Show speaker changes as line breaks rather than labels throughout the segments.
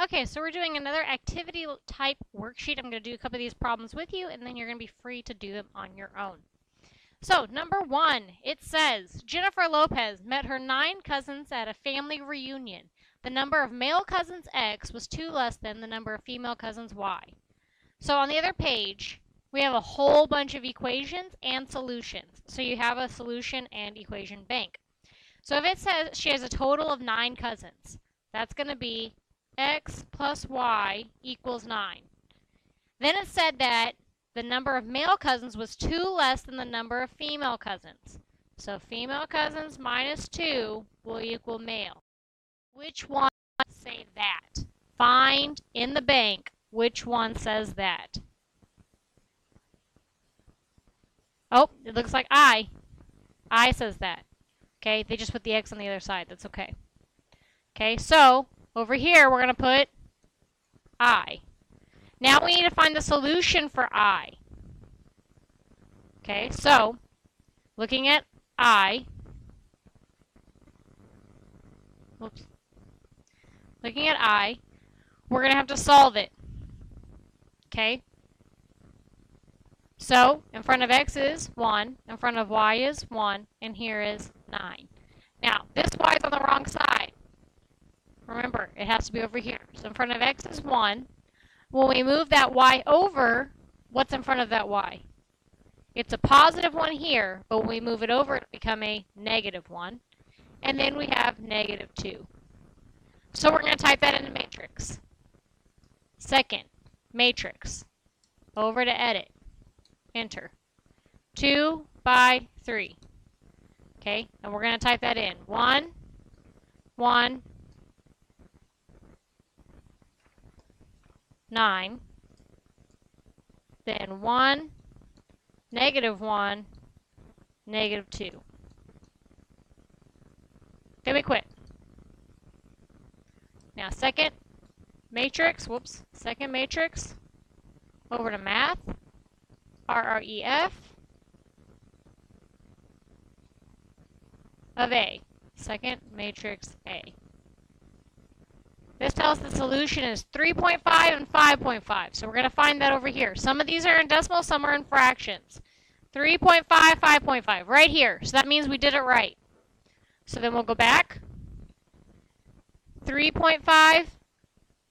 Okay, so we're doing another activity type worksheet. I'm going to do a couple of these problems with you, and then you're going to be free to do them on your own. So, number 1, it says, Jennifer Lopez met her 9 cousins at a family reunion. The number of male cousins X was 2 less than the number of female cousins Y. So on the other page, we have a whole bunch of equations and solutions. So you have a solution and equation bank. So if it says she has a total of 9 cousins, that's going to be X plus Y equals 9. Then it said that the number of male cousins was 2 less than the number of female cousins. So female cousins minus 2 will equal male. Which one say that? Find in the bank which one says that. Oh, it looks like I. I says that. Okay, they just put the X on the other side. That's okay. Okay, so over here we're going to put I. Now we need to find the solution for I. Okay, so looking at I. Whoops. Looking at I, we're going to have to solve it. Okay? So, in front of X is 1, in front of Y is 1, and here is 9. Now, this Y is on the wrong side. Remember, it has to be over here. So in front of X is 1. When we move that Y over, what's in front of that Y? It's a positive 1 here, but when we move it over, it'll become a negative 1. And then we have negative 2. So we're going to type that in the matrix. Second, matrix. Over to edit. Enter. 2 by 3. Okay, and we're going to type that in. 1, 1, 9. Then 1, negative 1, negative 2. Then we quit. Now second matrix, second matrix, over to math, RREF of A, second matrix A. This tells us the solution is 3.5 and 5.5, so we're going to find that over here. Some of these are in decimal, some are in fractions. 3.5, 5.5, right here, so that means we did it right. So then we'll go back, 3.5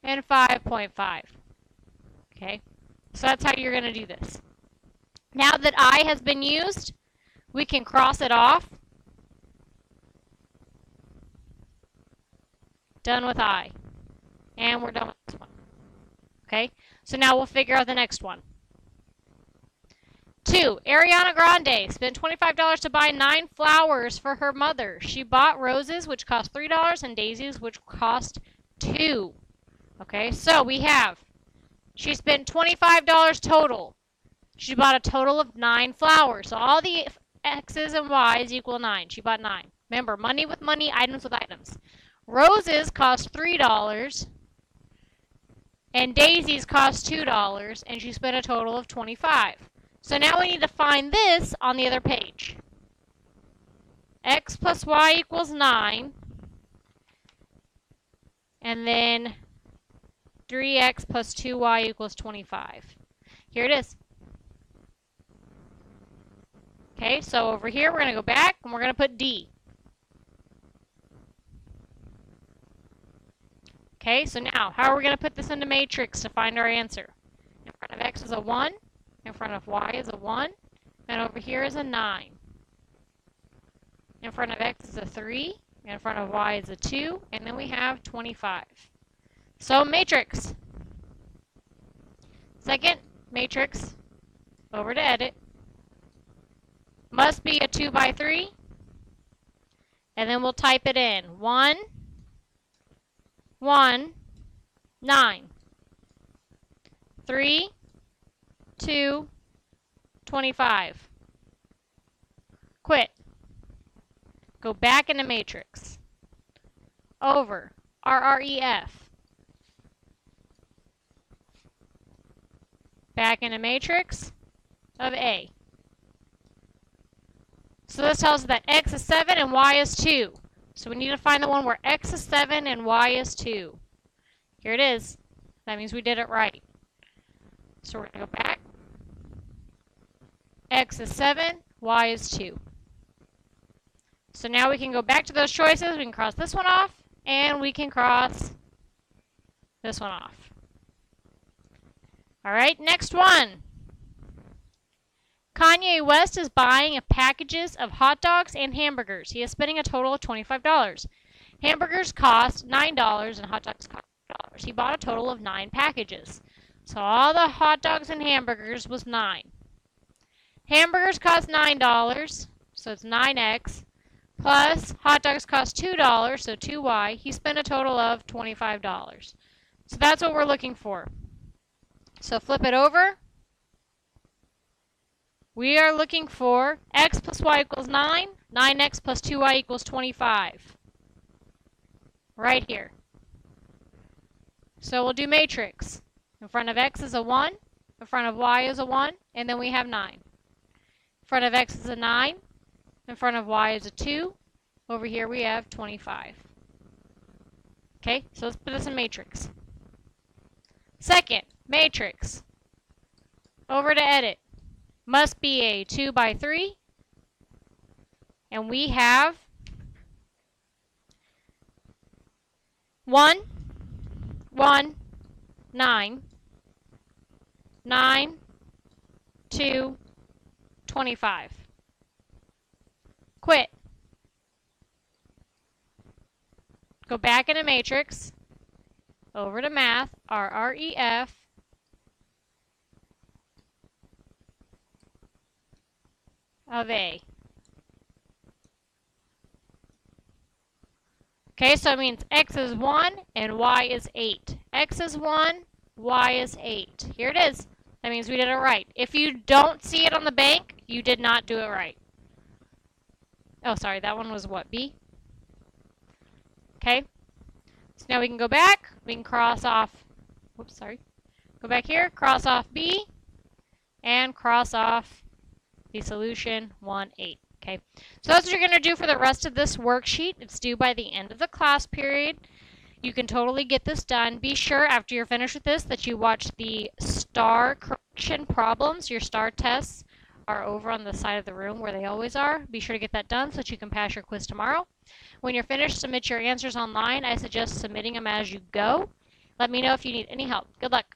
and 5.5. Okay, so that's how you're going to do this. Now that I has been used, we can cross it off. Done with I. And we're done with this one. Okay, so now we'll figure out the next one. 2. Ariana Grande spent $25 to buy 9 flowers for her mother. She bought roses, which cost $3, and daisies, which cost $2. Okay, so we have, she spent $25 total. She bought a total of 9 flowers. So all the X's and Y's equal 9. She bought 9. Remember, money with money, items with items. Roses cost $3, and daisies cost $2, and she spent a total of $25. So now we need to find this on the other page. X plus Y equals 9. And then 3x plus 2y equals 25. Here it is. Okay, so over here we're going to go back and we're going to put D. Okay, so now how are we going to put this into matrix to find our answer? In front of X is a 1. In front of Y is a 1, and over here is a 9. In front of X is a 3, in front of Y is a 2, and then we have 25. So matrix. Second matrix, over to edit, must be a 2 by 3, and then we'll type it in. 1, 1, 9. 3, 2, 25. Quit. Go back into matrix. Over. RREF. Back into matrix of A. So this tells us that X is 7 and Y is 2. So we need to find the one where X is 7 and Y is 2. Here it is. That means we did it right. So we're going to go back. X is 7, Y is 2. So now we can go back to those choices. We can cross this one off, and we can cross this one off. All right, next one. Kanye West is buying packages of hot dogs and hamburgers. He is spending a total of $25. Hamburgers cost $9 and hot dogs cost $5. He bought a total of 9 packages. So all the hot dogs and hamburgers was 9. Hamburgers cost $9, so it's 9x, plus hot dogs cost $2, so 2y. He spent a total of $25. So that's what we're looking for. So flip it over. We are looking for x plus y equals 9, 9x plus 2y equals 25. Right here. So we'll do matrix. In front of x is a 1, in front of y is a 1, and then we have 9. In front of x is a 9, in front of y is a 2, over here we have 25. Okay, so let's put this in matrix. Second, matrix. Over to edit. Must be a 2 by 3, and we have 1, 1, 9, 9, 2, 25. Quit. Go back into matrix, over to math, RREF, of A. Okay, so it means x is 1 and y is 8. X is 1, y is 8. Here it is. That means we did it right. If you don't see it on the bank, you did not do it right. Oh, sorry, that one was what, B? Okay, so now we can go back. We can cross off, whoops, sorry. Go back here, cross off B, and cross off the solution 1, 8. Okay, so that's what you're going to do for the rest of this worksheet. It's due by the end of the class period. You can totally get this done. Be sure after you're finished with this that you watch the STAR correction problems. Your STAR tests are over on the side of the room where they always are. Be sure to get that done so that you can pass your quiz tomorrow. When you're finished, submit your answers online. I suggest submitting them as you go. Let me know if you need any help. Good luck.